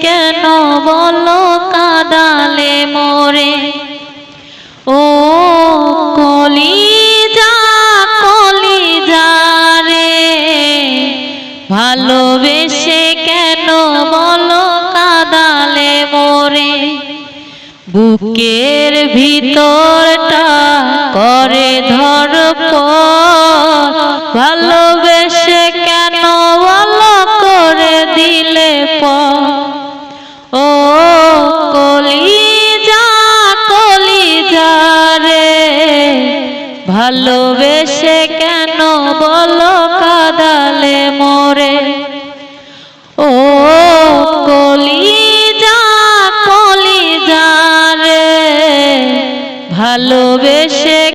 কেন বলো কাঁদালে মোরে। ও কলিজা কলিজা রে, ভালোবেসে কেন বলো কাঁদালে মোরে। বুকের ভিতরটা করে ধড়ফড়, ভালোবেসে কেন বলো করে দিলে পর। ও কলিজা কলিজা রে, ভালোবেসে কেন বলো কাঁদালে মোরে। ও কলিজা কলিজা রে, ভালোবেসে